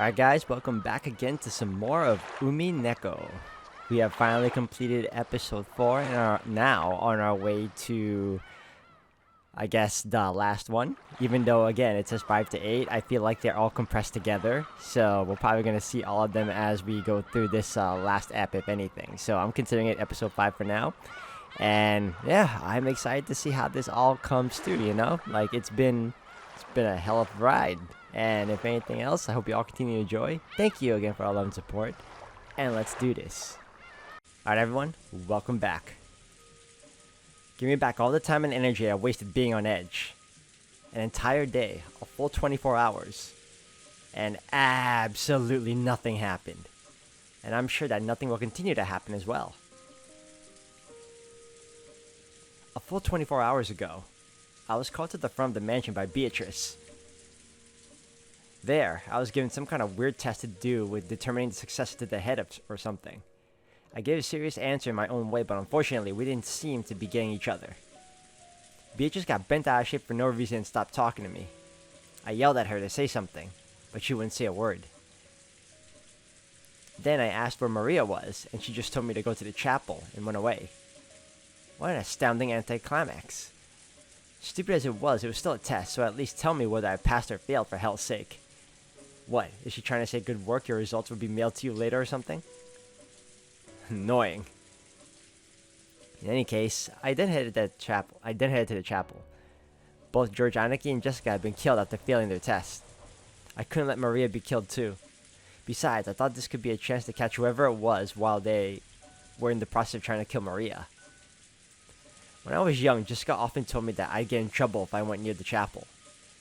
Alright guys, welcome back again to some more of Umineko. We have finally completed episode 4 and are now on our way to, I guess, the last one. Even though, again, it says 5 to 8, I feel like they're all compressed together. So we're probably going to see all of them as we go through this last ep, if anything. So I'm considering it episode 5 for now. And yeah, I'm excited to see how this all comes through, you know? Like, it's been a hell of a ride. And if anything else, I hope you all continue to enjoy. Thank you again for all love and support. And let's do this. Alright everyone, welcome back. Give me back all the time and energy I wasted being on edge. An entire day, a full 24 hours. And absolutely nothing happened. And I'm sure that nothing will continue to happen as well. A full 24 hours ago, I was called to the front of the mansion by Beatrice. There, I was given some kind of weird test to do with determining the success to the head of or something. I gave a serious answer in my own way, but unfortunately, we didn't seem to be getting each other. Beatrice got bent out of shape for no reason and stopped talking to me. I yelled at her to say something, but she wouldn't say a word. Then I asked where Maria was, and she just told me to go to the chapel and went away. What an astounding anticlimax. Stupid as it was still a test, so at least tell me whether I passed or failed for hell's sake. What, is she trying to say good work, your results would be mailed to you later or something? Annoying. In any case, I then headed to the chapel. Both Georgianiki and Jessica had been killed after failing their test. I couldn't let Maria be killed too. Besides, I thought this could be a chance to catch whoever it was while they were in the process of trying to kill Maria. When I was young, Jessica often told me that I'd get in trouble if I went near the chapel.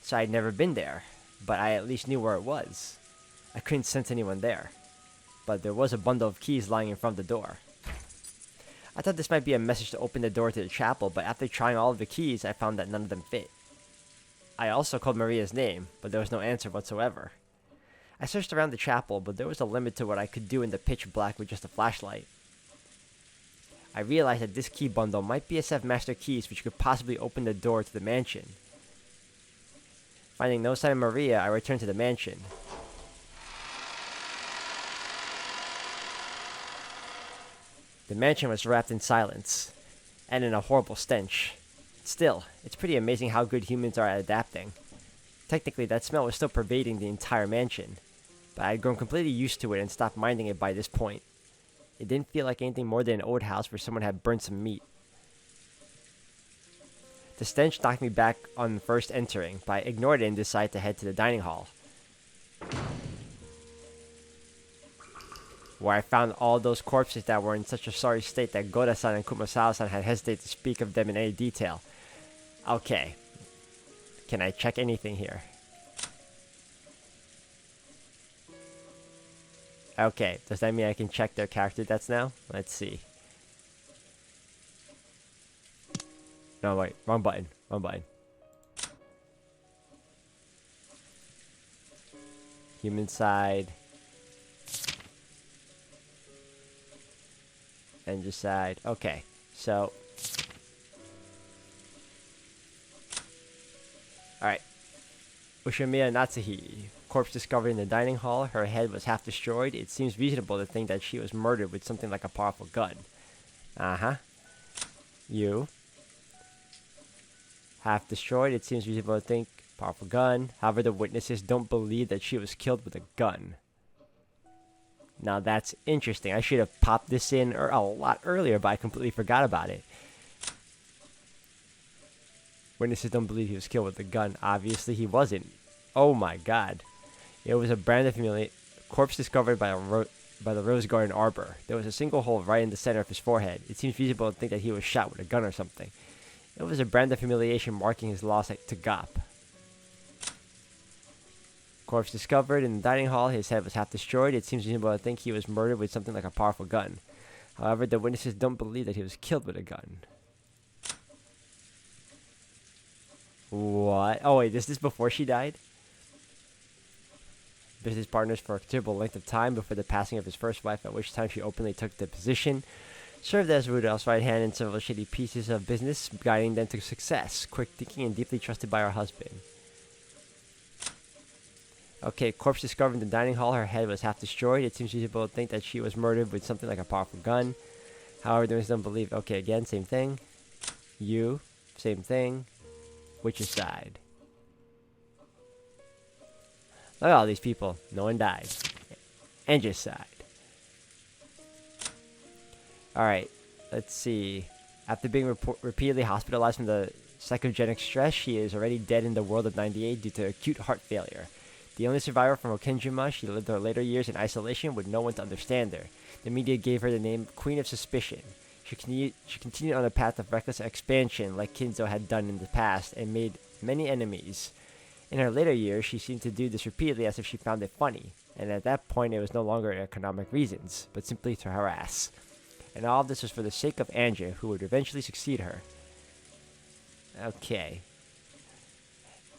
So I'd never been there, but I at least knew where it was. I couldn't sense anyone there, but there was a bundle of keys lying in front of the door. I thought this might be a message to open the door to the chapel, but after trying all of the keys, I found that none of them fit. I also called Maria's name, but there was no answer whatsoever. I searched around the chapel, but there was a limit to what I could do in the pitch black with just a flashlight. I realized that this key bundle might be a set of master keys which could possibly open the door to the mansion. Finding no sign of Maria, I returned to the mansion. The mansion was wrapped in silence, and in a horrible stench. Still, it's pretty amazing how good humans are at adapting. Technically, that smell was still pervading the entire mansion, but I had grown completely used to it and stopped minding it by this point. It didn't feel like anything more than an old house where someone had burnt some meat. The stench knocked me back on first entering, but I ignored it and decided to head to the dining hall, where I found all those corpses that were in such a sorry state that Goda-san and Kumasawa-san had hesitated to speak of them in any detail. Okay. Can I check anything here? Okay, does that mean I can check their character deaths now? Let's see. No, wait, wrong button. Human side. Engine side. Okay, so. Alright. Ushimiya Natsuhi. Corpse discovered in the dining hall. Her head was half destroyed. It seems reasonable to think that she was murdered with something like a powerful gun. You. Half destroyed. It seems reasonable to think powerful gun. However, the witnesses don't believe that she was killed with a gun. Now that's interesting. I should have popped this in a lot earlier, but I completely forgot about it. Witnesses don't believe he was killed with a gun. Obviously, he wasn't. Oh my god. It was a branded corpse discovered by the Rose Garden Arbor. There was a single hole right in the center of his forehead. It seems feasible to think that he was shot with a gun or something. It was a brand of humiliation marking his loss to Gop. Corpse discovered in the dining hall. His head was half destroyed. It seems reasonable to think he was murdered with something like a powerful gun. However, the witnesses don't believe that he was killed with a gun. What? Oh wait, is this before she died? Business partners for a considerable length of time before the passing of his first wife, at which time she openly took the position. Served as Rudolph's right hand in several shady pieces of business, guiding them to success. Quick thinking and deeply trusted by her husband. Okay, corpse discovered in the dining hall. Her head was half destroyed. It seems reasonable to think that she was murdered with something like a powerful gun. However, there is no belief. Okay, again, same thing. You, same thing. Witch's side. Look at all these people. No one died. Angie's side. Alright, let's see. After being repeatedly hospitalized from the psychogenic stress, she is already dead in the world of 98 due to acute heart failure. The only survivor from Okinjima, she lived her later years in isolation with no one to understand her. The media gave her the name Queen of Suspicion. She continued on a path of reckless expansion like Kinzo had done in the past and made many enemies. In her later years, she seemed to do this repeatedly as if she found it funny, and at that point it was no longer economic reasons, but simply to harass. And all of this was for the sake of Angie, who would eventually succeed her. Okay.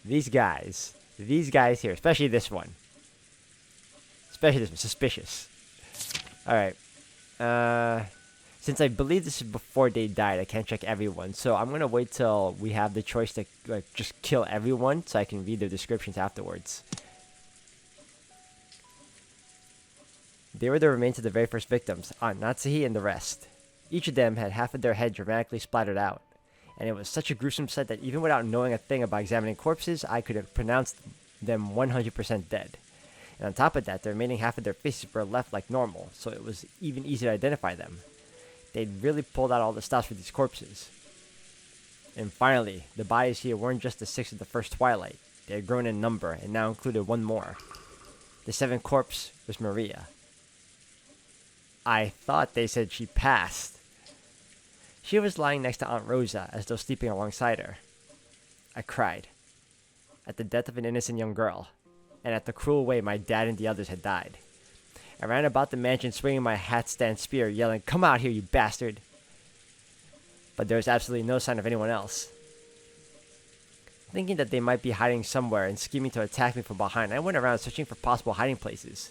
These guys here, especially this one. Suspicious. Alright. Since I believe this is before they died, I can't check everyone. So I'm gonna wait till we have the choice to just kill everyone so I can read their descriptions afterwards. They were the remains of the very first victims, Aunt Natsuhi and the rest. Each of them had half of their head dramatically splattered out, and it was such a gruesome sight that even without knowing a thing about examining corpses, I could have pronounced them 100% dead. And on top of that, the remaining half of their faces were left like normal, so it was even easier to identify them. They'd really pulled out all the stops for these corpses. And finally, the bodies here weren't just the 6 of the first Twilight. They had grown in number, and now included one more. The 7th corpse was Maria. I thought they said she passed. She was lying next to Aunt Rosa, as though sleeping alongside her. I cried. At the death of an innocent young girl, and at the cruel way my dad and the others had died. I ran about the mansion swinging my hat-stand spear, yelling, "Come out here, you bastard!" But there was absolutely no sign of anyone else. Thinking that they might be hiding somewhere and scheming to attack me from behind, I went around searching for possible hiding places,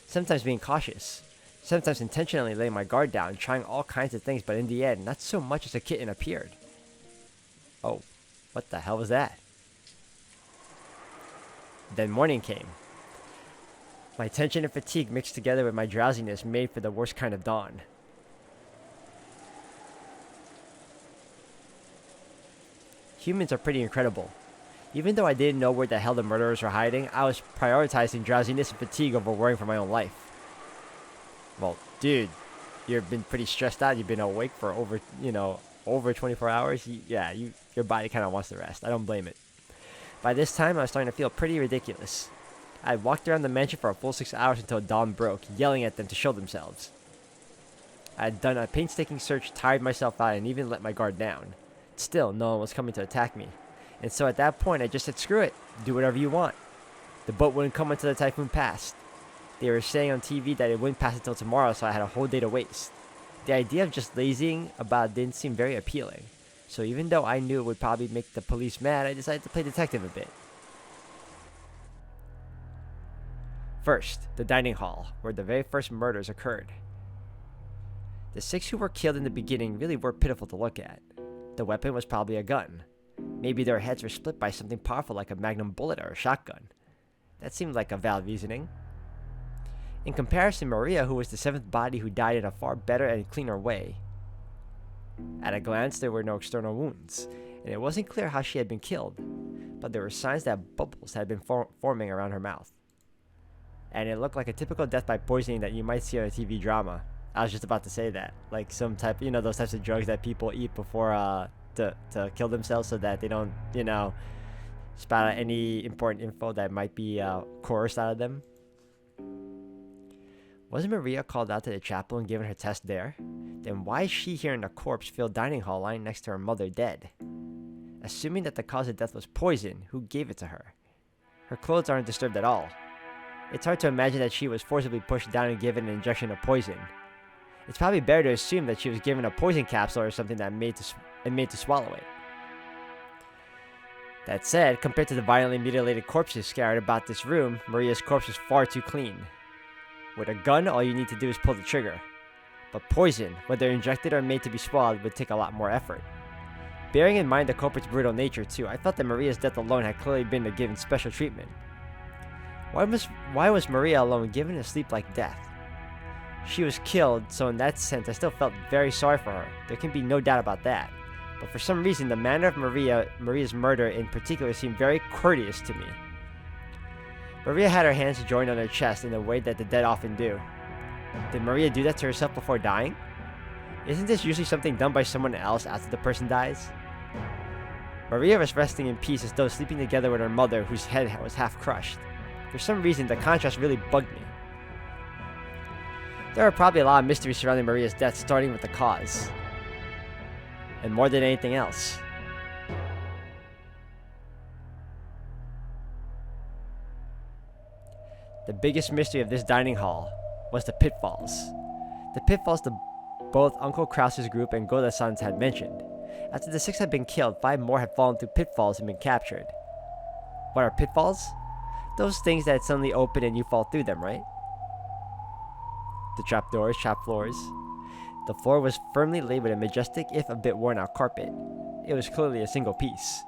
sometimes being cautious, sometimes intentionally laying my guard down, trying all kinds of things, but in the end, not so much as a kitten appeared. Oh, what the hell was that? Then morning came. My tension and fatigue mixed together with my drowsiness made for the worst kind of dawn. Humans are pretty incredible. Even though I didn't know where the hell the murderers were hiding, I was prioritizing drowsiness and fatigue over worrying for my own life. Well, dude, you've been pretty stressed out. You've been awake for over 24 hours. Your body kind of wants to rest. I don't blame it. By this time, I was starting to feel pretty ridiculous. I walked around the mansion for a full 6 hours until dawn broke, yelling at them to show themselves. I had done a painstaking search, tired myself out, and even let my guard down. Still, no one was coming to attack me. And so at that point, I just said, screw it, do whatever you want. The boat wouldn't come until the typhoon passed. They were saying on TV that it wouldn't pass until tomorrow, so I had a whole day to waste. The idea of just lazing about didn't seem very appealing. So even though I knew it would probably make the police mad, I decided to play detective a bit. First, the dining hall, where the very first murders occurred. The 6 who were killed in the beginning really were pitiful to look at. The weapon was probably a gun. Maybe their heads were split by something powerful like a magnum bullet or a shotgun. That seemed like a valid reasoning. In comparison, Maria, who was the 7th body who died in a far better and cleaner way. At a glance, there were no external wounds, and it wasn't clear how she had been killed, but there were signs that bubbles had been forming around her mouth. And it looked like a typical death by poisoning that you might see on a TV drama. I was just about to say that. Like some type, those types of drugs that people eat before to kill themselves so that they don't, spout out any important info that might be coerced out of them. Wasn't Maria called out to the chapel and given her test there? Then why is she here in a corpse-filled dining hall lying next to her mother dead? Assuming that the cause of death was poison, who gave it to her? Her clothes aren't disturbed at all. It's hard to imagine that she was forcibly pushed down and given an injection of poison. It's probably better to assume that she was given a poison capsule or something that made to swallow it. That said, compared to the violently mutilated corpses scattered about this room, Maria's corpse was far too clean. With a gun, all you need to do is pull the trigger. But poison, whether injected or made to be swallowed, would take a lot more effort. Bearing in mind the culprit's brutal nature too, I felt that Maria's death alone had clearly been given special treatment. Why was Maria alone given a sleep like death? She was killed, so in that sense I still felt very sorry for her. There can be no doubt about that. But for some reason, the manner of Maria's murder in particular seemed very courteous to me. Maria had her hands joined on her chest in a way that the dead often do. Did Maria do that to herself before dying? Isn't this usually something done by someone else after the person dies? Maria was resting in peace as though sleeping together with her mother, whose head was half crushed. For some reason, the contrast really bugged me. There are probably a lot of mysteries surrounding Maria's death, starting with the cause. And more than anything else. The biggest mystery of this dining hall was the pitfalls. The pitfalls that both Uncle Krause's group and Goda-san's had mentioned. After the 6 had been killed, 5 more had fallen through pitfalls and been captured. What are pitfalls? Those things that suddenly open and you fall through them, right? The trapdoors, trap floors. The floor was firmly laid with a majestic, if a bit worn out carpet. It was clearly a single piece.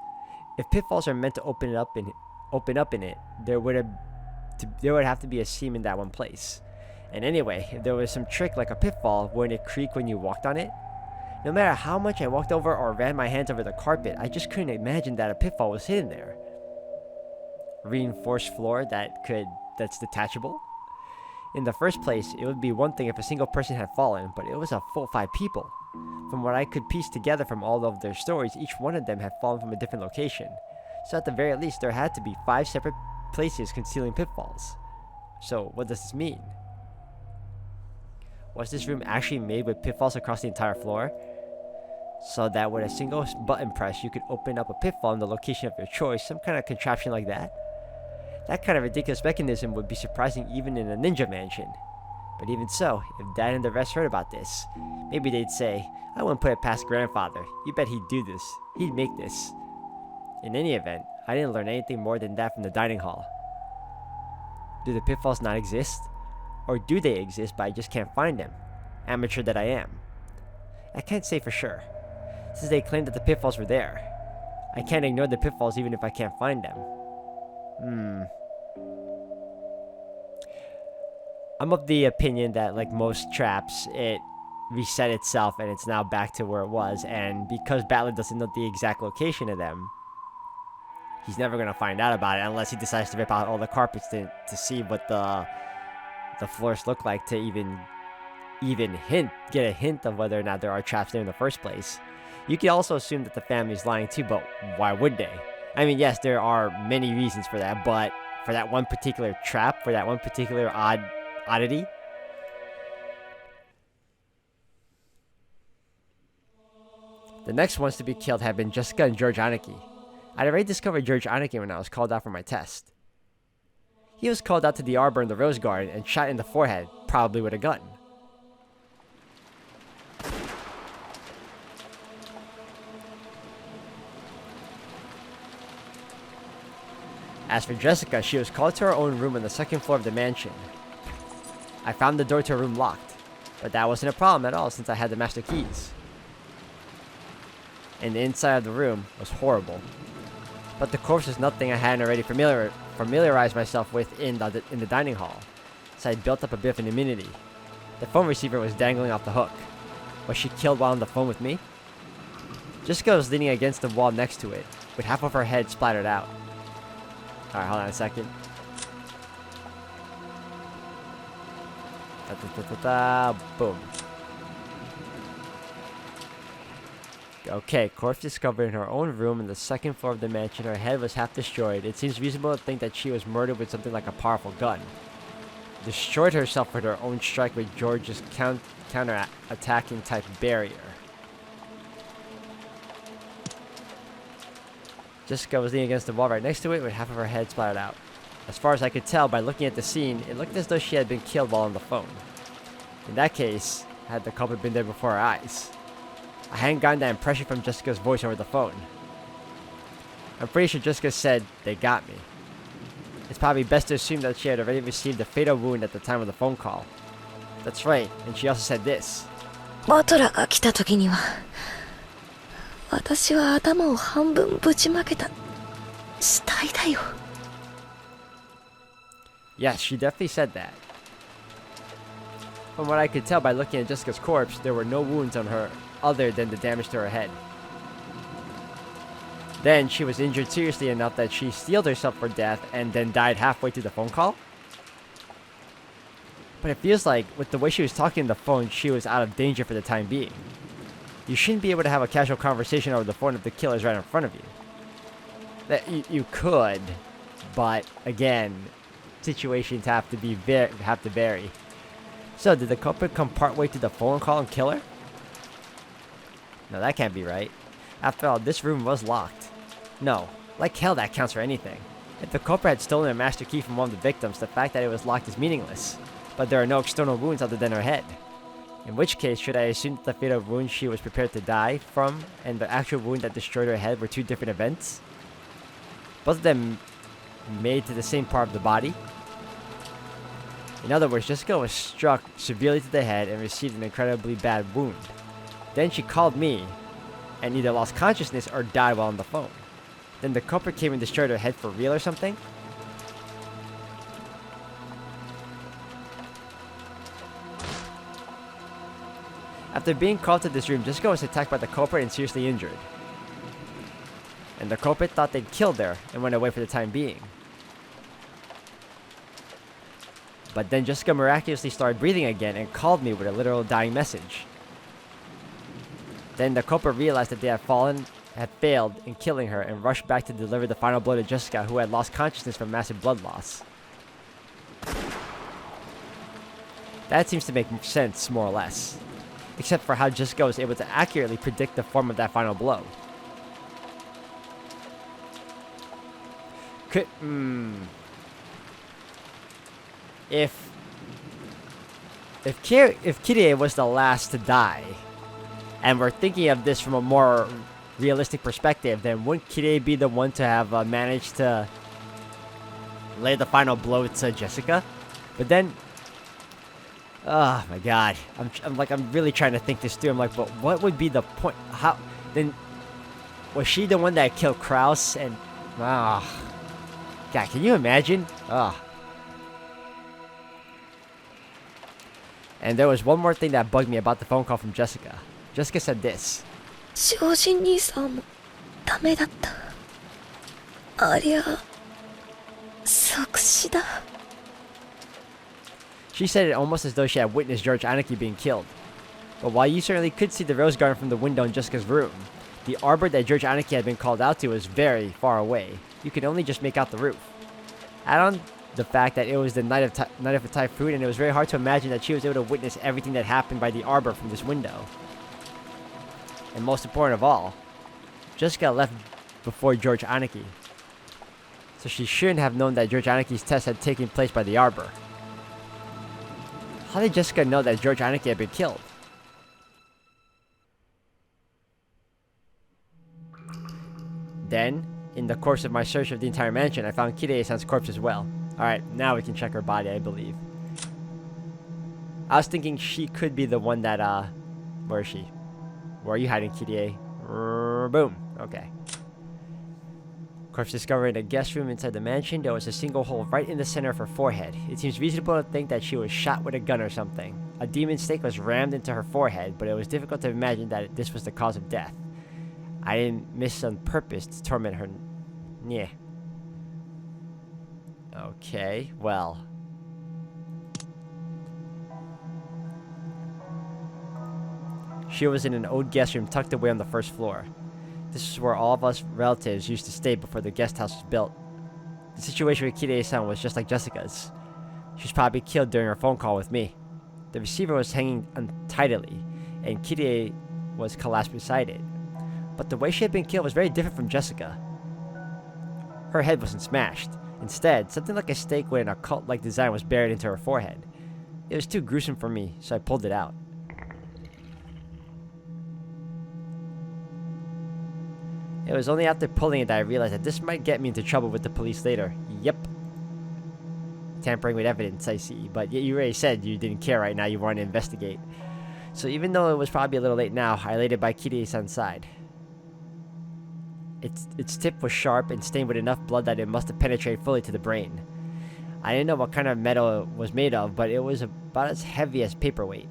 If pitfalls are meant to open up in it, there would have to be a seam in that one place. And anyway, if there was some trick like a pitfall, wouldn't it creak when you walked on it? No matter how much I walked over or ran my hands over the carpet, I just couldn't imagine that a pitfall was hidden there. A reinforced floor that's detachable? In the first place, it would be one thing if a single person had fallen, but it was a full 5 people. From what I could piece together from all of their stories, each one of them had fallen from a different location. So at the very least, there had to be 5 separate places concealing pitfalls. So what does this mean? Was this room actually made with pitfalls across the entire floor? So that with a single button press, you could open up a pitfall in the location of your choice, some kind of contraption like that? That kind of ridiculous mechanism would be surprising even in a ninja mansion. But even so, if Dad and the rest heard about this, maybe they'd say, I wouldn't put it past Grandfather. You bet he'd do this. He'd make this. In any event, I didn't learn anything more than that from the dining hall. Do the pitfalls not exist? Or do they exist but I just can't find them? Amateur that I am. I can't say for sure, since they claim that the pitfalls were there. I can't ignore the pitfalls even if I can't find them. I'm of the opinion that, like most traps, it reset itself and it's now back to where it was, and because Battler doesn't know the exact location of them, he's never going to find out about it unless he decides to rip out all the carpets to see what the floors look like, to even get a hint of whether or not there are traps there in the first place. You could also assume that the family's lying too, but why would they? I mean, yes, there are many reasons for that, but for that one particular trap, for that one particular oddity? The next ones to be killed had been Jessica and George Aniki. I'd already discovered George Aniki when I was called out for my test. He was called out to the arbor in the Rose Garden and shot in the forehead, probably with a gun. As for Jessica, she was called to her own room on the 2nd floor of the mansion. I found the door to her room locked, but that wasn't a problem at all since I had the master keys. And the inside of the room was horrible. But the corpse was nothing I hadn't already familiarized myself with in the dining hall, so I'd built up a bit of an immunity. The phone receiver was dangling off the hook. Was she killed while on the phone with me? Jessica was leaning against the wall next to it, with half of her head splattered out. Alright, hold on a second. Boom. Okay, corpse discovered in her own room on the 2nd floor of the mansion. Her head was half destroyed. It seems reasonable to think that she was murdered with something like a powerful gun. Destroyed herself with her own strike with George's counter-attacking type barrier. Jessica was leaning against the wall right next to it with half of her head splattered out. As far as I could tell by looking at the scene, it looked as though she had been killed while on the phone. In that case, had the culprit been there before our eyes? I hadn't gotten that impression from Jessica's voice over the phone. I'm pretty sure Jessica said, "They got me." It's probably best to assume that she had already received a fatal wound at the time of the phone call. That's right, and she also said this. バトラが来た時には、私は頭を半分ぶちまけた死体だよ。Yes, she definitely said that. From what I could tell by looking at Jessica's corpse, there were no wounds on her other than the damage to her head. Then she was injured seriously enough that she steeled herself for death and then died halfway through the phone call. But it feels like, with the way she was talking on the phone, she was out of danger for the time being. You shouldn't be able to have a casual conversation over the phone if the killer's right in front of you. That you could, but again, situations have to vary. So, did the culprit come partway through the phone call and kill her? No, that can't be right. After all, this room was locked. No, like hell that counts for anything. If the culprit had stolen a master key from one of the victims, the fact that it was locked is meaningless. But there are no external wounds other than her head. In which case, should I assume that the fatal wound she was prepared to die from and the actual wound that destroyed her head were two different events? Both of them made to the same part of the body? In other words, Jessica was struck severely to the head and received an incredibly bad wound. Then she called me and either lost consciousness or died while on the phone. Then the culprit came and destroyed her head for real or something? After being called to this room, Jessica was attacked by the culprit and seriously injured. And the culprit thought they'd killed her and went away for the time being. But then Jessica miraculously started breathing again and called me with a literal dying message. Then the culprit realized that they had failed in killing her and rushed back to deliver the final blow to Jessica, who had lost consciousness from massive blood loss. That seems to make sense, more or less. Except for how Jessica was able to accurately predict the form of that final blow. If Kirie was the last to die, and we're thinking of this from a more realistic perspective, then wouldn't Kirie be the one to have managed to lay the final blow to Jessica? But then, oh my god, I'm really trying to think this through. I'm like, but what would be the point? How then? Was she the one that killed Kraus? And God, can you imagine? And there was one more thing that bugged me about the phone call from Jessica. Jessica said this. 正真兄さんもダメだった。ありゃ、即死だ。 She said it almost as though she had witnessed George Anarchy being killed. But while you certainly could see the rose garden from the window in Jessica's room, the arbor that George Anarchy had been called out to was very far away. You could only just make out the roof. Add on the fact that it was the night of a typhoon, and it was very hard to imagine that she was able to witness everything that happened by the arbor from this window. And most important of all, Jessica left before George Anarchy. So she shouldn't have known that George Anarchy's test had taken place by the arbor. How did Jessica know that George Anarchy had been killed? Then, in the course of my search of the entire mansion, I found Kirie-san's corpse as well. Alright, now we can check her body, I believe. I was thinking she could be the one that, where is she? Where are you hiding, Kirie? Boom. Okay. Corpse discovered in a guest room inside the mansion. There was a single hole right in the center of her forehead. It seems reasonable to think that she was shot with a gun or something. A demon stake was rammed into her forehead, but it was difficult to imagine that this was the cause of death. I didn't miss on purpose to torment her. Yeah. Okay, well. She was in an old guest room tucked away on the first floor. This is where all of us relatives used to stay before the guest house was built. The situation with Kirie-san was just like Jessica's. She was probably killed during her phone call with me. The receiver was hanging untidily, and Kirie was collapsed beside it. But the way she had been killed was very different from Jessica. Her head wasn't smashed. Instead, something like a stake with an occult-like design was buried into her forehead. It was too gruesome for me, so I pulled it out. It was only after pulling it that I realized that this might get me into trouble with the police later. Yep. Tampering with evidence, I see. But you already said you didn't care right now, you wanted to investigate. So even though it was probably a little late now, I laid it by Kirie-san's side. Its tip was sharp and stained with enough blood that it must have penetrated fully to the brain. I didn't know what kind of metal it was made of, but it was about as heavy as paperweight.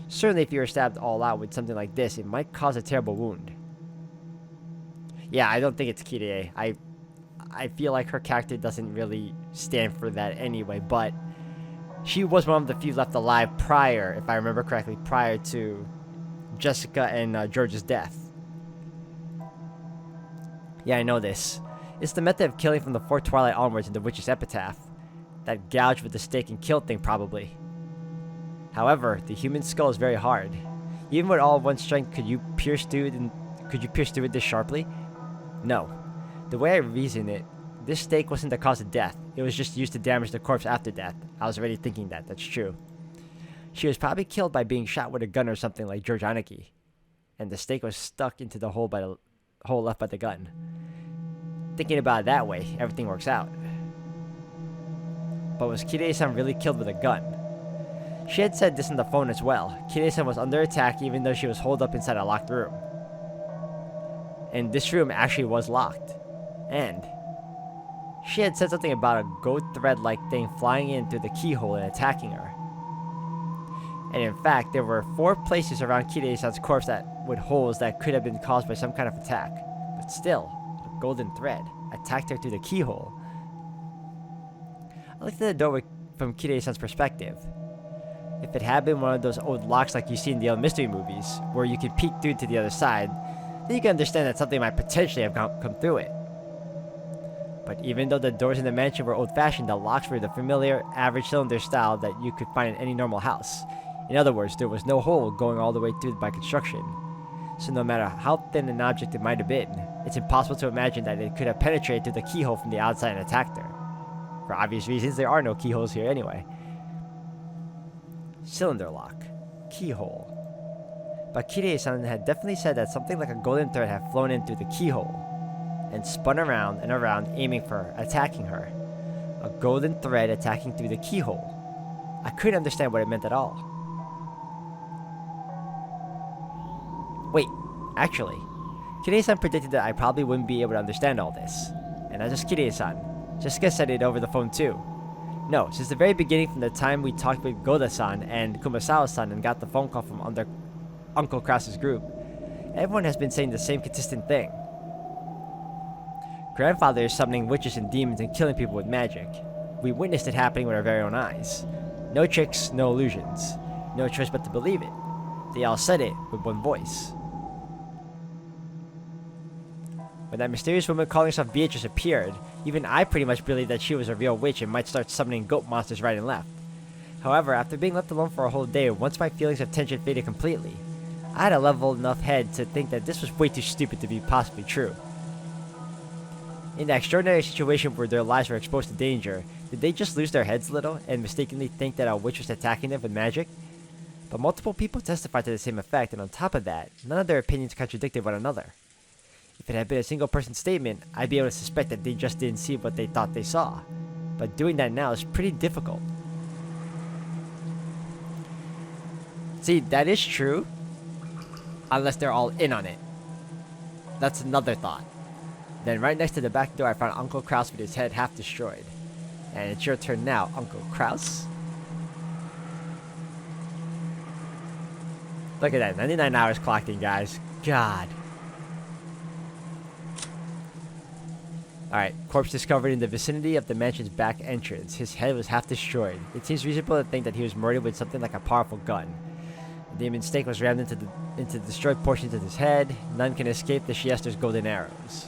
Certainly if you were stabbed all out with something like this, it might cause a terrible wound. Yeah, I don't think it's Kirei. I feel like her character doesn't really stand for that anyway, but she was one of the few left alive prior, if I remember correctly, prior to Jessica and George's death. Yeah, I know this. It's the method of killing from the fourth Twilight onwards in the Witch's Epitaph. That gouge with the stake and kill thing, probably. However, the human skull is very hard. Even with all one's strength, could you pierce through it this sharply? No. The way I reason it, this stake wasn't the cause of death. It was just used to damage the corpse after death. I was already thinking that. That's true. She was probably killed by being shot with a gun or something like George Aniki. And the stake was stuck into the hole left by the gun. Thinking about it that way, everything works out. But was Kirei-san really killed with a gun? She had said this on the phone as well. Kirei-san was under attack even though she was holed up inside a locked room. And this room actually was locked. And she had said something about a gold thread-like thing flying in through the keyhole and attacking her. And in fact, there were 4 places around Kirei-san's corpse with holes that could have been caused by some kind of attack. But still, a golden thread attacked her through the keyhole. I looked at the doorway from Kirei-san's perspective. If it had been one of those old locks like you see in the old mystery movies, where you can peek through to the other side, then you can understand that something might potentially have come through it. But even though the doors in the mansion were old-fashioned, the locks were the familiar, average cylinder style that you could find in any normal house. In other words, there was no hole going all the way through by construction. So no matter how thin an object it might have been, it's impossible to imagine that it could have penetrated through the keyhole from the outside and attacked her. For obvious reasons, there are no keyholes here anyway. Cylinder lock. Keyhole. But Kirei-san had definitely said that something like a golden thread had flown in through the keyhole and spun around and around, aiming for her, attacking her. A golden thread attacking through the keyhole. I couldn't understand what it meant at all. Wait, actually, Kirei-san predicted that I probably wouldn't be able to understand all this. And not just Kirei-san. Jessica said it over the phone too. No, since the very beginning, from the time we talked with Goda-san and Kumasawa-san and got the phone call from under Uncle Krause's group, everyone has been saying the same consistent thing. Grandfather is summoning witches and demons and killing people with magic. We witnessed it happening with our very own eyes. No tricks, no illusions. No choice but to believe it. They all said it with one voice. When that mysterious woman calling herself Beatrice appeared, even I pretty much believed that she was a real witch and might start summoning goat monsters right and left. However, after being left alone for a whole day, once my feelings of tension faded completely, I had a level enough head to think that this was way too stupid to be possibly true. In that extraordinary situation where their lives were exposed to danger, did they just lose their heads a little and mistakenly think that a witch was attacking them with magic? But multiple people testified to the same effect, and on top of that, none of their opinions contradicted one another. If it had been a single person's statement, I'd be able to suspect that they just didn't see what they thought they saw. But doing that now is pretty difficult. See, that is true, unless they're all in on it. That's another thought. Then right next to the back door, I found Uncle Krause with his head half destroyed. And it's your turn now, Uncle Krause. Look at that, 99 hours clocked in, guys. God. Alright, corpse discovered in the vicinity of the mansion's back entrance. His head was half destroyed. It seems reasonable to think that he was murdered with something like a powerful gun. The demon stake was rammed into the destroyed portions of his head. None can escape the Shiester's golden arrows.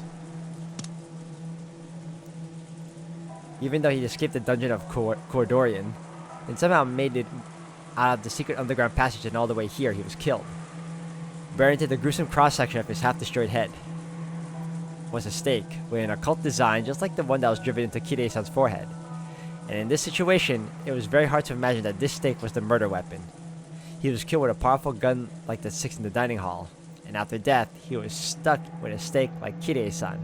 Even though he escaped the dungeon of Cordorian, and somehow made it out of the secret underground passage and all the way here, he was killed. Buried into the gruesome cross-section of his half-destroyed head was a stake with an occult design just like the one that was driven into Kirei-san's forehead. And in this situation, it was very hard to imagine that this stake was the murder weapon. He was killed with a powerful gun like the 6 in the dining hall, and after death, he was stuck with a stake like Kirei-san.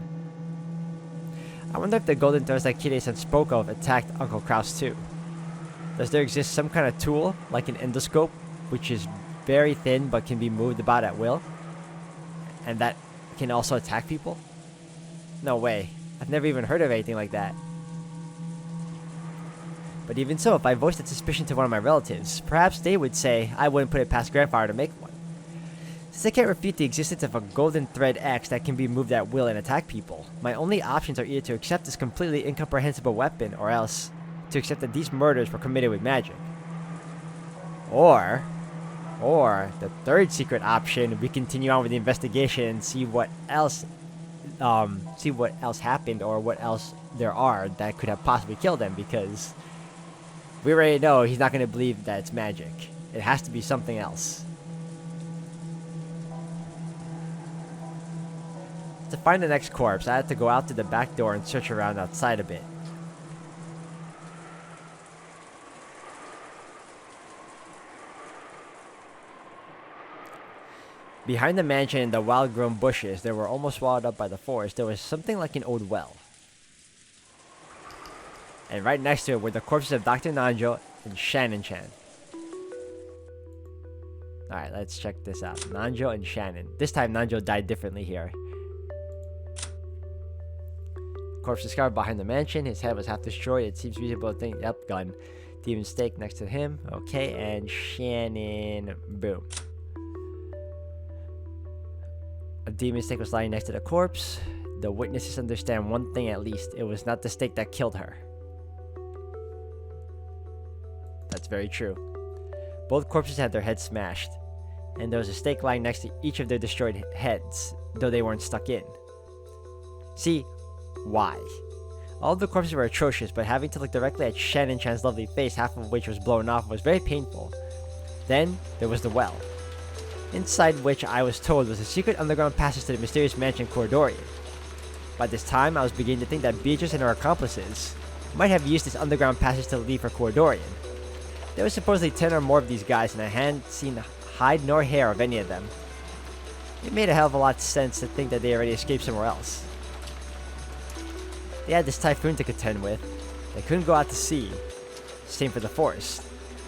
I wonder if the golden threads that Kirei-san spoke of attacked Uncle Krause too. Does there exist some kind of tool, like an endoscope, which is very thin but can be moved about at will? And that can also attack people? No way. I've never even heard of anything like that. But even so, if I voiced that suspicion to one of my relatives, perhaps they would say I wouldn't put it past grandfather to make one. Since I can't refute the existence of a golden thread X that can be moved at will and attack people, my only options are either to accept this completely incomprehensible weapon, or else to accept that these murders were committed with magic. Or the third secret option, we continue on with the investigation and see what else happened, or what else there are that could have possibly killed them, because we already know he's not going to believe that it's magic. It has to be something else. To find the next corpse, I had to go out to the back door and search around outside a bit. Behind the mansion and the wild-grown bushes that were almost swallowed up by the forest, there was something like an old well. And right next to it were the corpses of Dr. Nanjo and Shannon-chan. Alright, let's check this out. Nanjo and Shannon. This time Nanjo died differently here. Corpse discovered behind the mansion. His head was half destroyed. It seems reasonable to think. Yep, gun. Demon stake next to him. Okay, and Shannon. Boom. A demon stake was lying next to the corpse. The witnesses understand one thing at least. It was not the stake that killed her. That's very true. Both corpses had their heads smashed, and there was a stake lying next to each of their destroyed heads, though they weren't stuck in. See, why? All of the corpses were atrocious, but having to look directly at Shannon-chan's lovely face, half of which was blown off, was very painful. Then, there was the well, inside which I was told was a secret underground passage to the mysterious mansion Corridorian. By this time, I was beginning to think that Beatrice and her accomplices might have used this underground passage to leave for Corridorian. There were supposedly 10 or more of these guys, and I hadn't seen hide nor hair of any of them. It made a hell of a lot of sense to think that they already escaped somewhere else. They had this typhoon to contend with. They couldn't go out to sea. Same for the forest.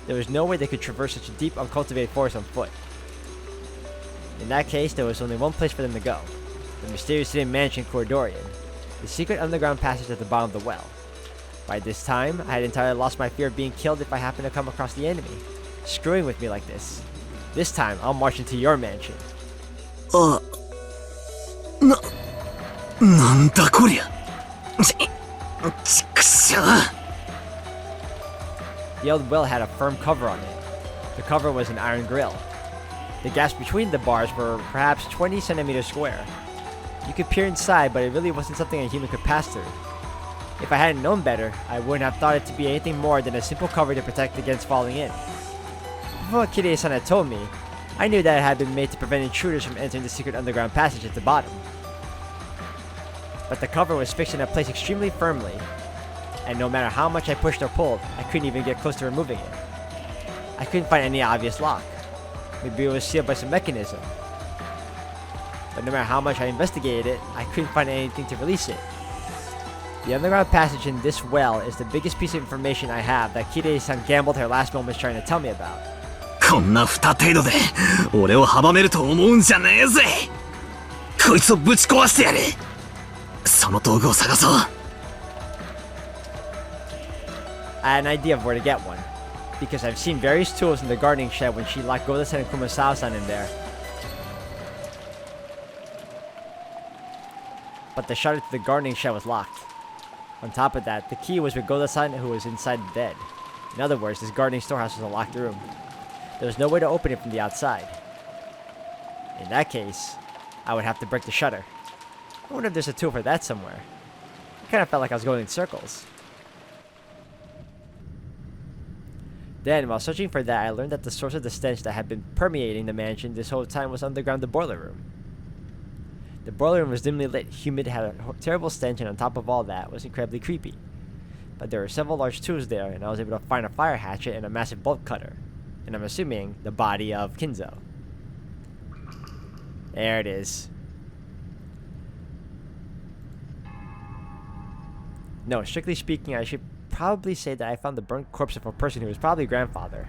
There was no way they could traverse such a deep, uncultivated forest on foot. In that case, there was only one place for them to go. The mysterious hidden mansion Corridorian. The secret underground passage at the bottom of the well. By this time, I had entirely lost my fear of being killed if I happened to come across the enemy, screwing with me like this. This time, I'll march into your mansion. なんだこりゃ。ちくしょう。 The old well had a firm cover on it. The cover was an iron grill. The gaps between the bars were perhaps 20 centimeters square. You could peer inside, but it really wasn't something a human could pass through. If I hadn't known better, I wouldn't have thought it to be anything more than a simple cover to protect against falling in. From what Kirei-san had told me, I knew that it had been made to prevent intruders from entering the secret underground passage at the bottom. But the cover was fixed in a place extremely firmly, and no matter how much I pushed or pulled, I couldn't even get close to removing it. I couldn't find any obvious lock. Maybe it was sealed by some mechanism. But no matter how much I investigated it, I couldn't find anything to release it. The underground passage in this well is the biggest piece of information I have that Kirei-san gambled her last moments trying to tell me about. こんな二程度で俺を阻めると思うんじゃねえぜ。こいつをぶち壊してやる。その道具を探そう。I had an idea of where to get one, because I've seen various tools in the gardening shed when she locked Goda-san and Kumasao-san in there. But the shutter to the gardening shed was locked. On top of that, the key was with Goda-san, who was inside the bed. In other words, this gardening storehouse was a locked room. There was no way to open it from the outside. In that case, I would have to break the shutter. I wonder if there's a tool for that somewhere. It kind of felt like I was going in circles. Then, while searching for that, I learned that the source of the stench that had been permeating the mansion this whole time was underground the boiler room. The boiler room was dimly lit, humid, had a terrible stench, and on top of all that, was incredibly creepy. But there were several large tools there, and I was able to find a fire hatchet and a massive bolt cutter. And I'm assuming the body of Kinzo. There it is. No, strictly speaking, I should probably say that I found the burnt corpse of a person who was probably grandfather.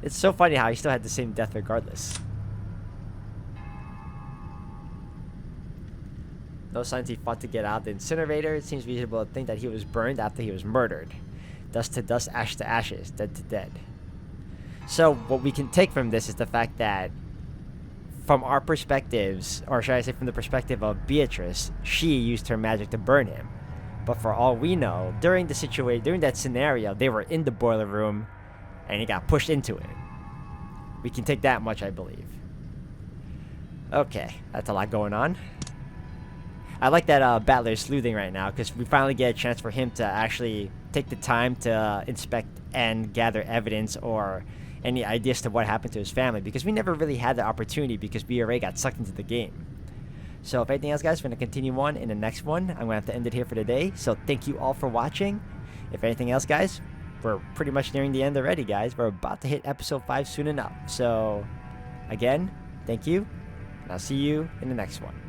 It's so funny how he still had the same death regardless. No signs he fought to get out of the incinerator. It seems reasonable to think that he was burned after he was murdered. Dust to dust, ash to ashes, dead to dead. So what we can take from this is the fact that from our perspectives, or should I say from the perspective of Beatrice, she used her magic to burn him. But for all we know, during that scenario, they were in the boiler room and he got pushed into it. We can take that much, I believe. Okay, that's a lot going on. I like that Battler is sleuthing right now, because we finally get a chance for him to actually take the time to inspect and gather evidence or any ideas to what happened to his family, because we never really had the opportunity because BRA got sucked into the game. So if anything else, guys, we're going to continue on in the next one. I'm going to have to end it here for today. So thank you all for watching. If anything else, guys, we're pretty much nearing the end already, guys. We're about to hit episode 5 soon enough. So again, thank you, and I'll see you in the next one.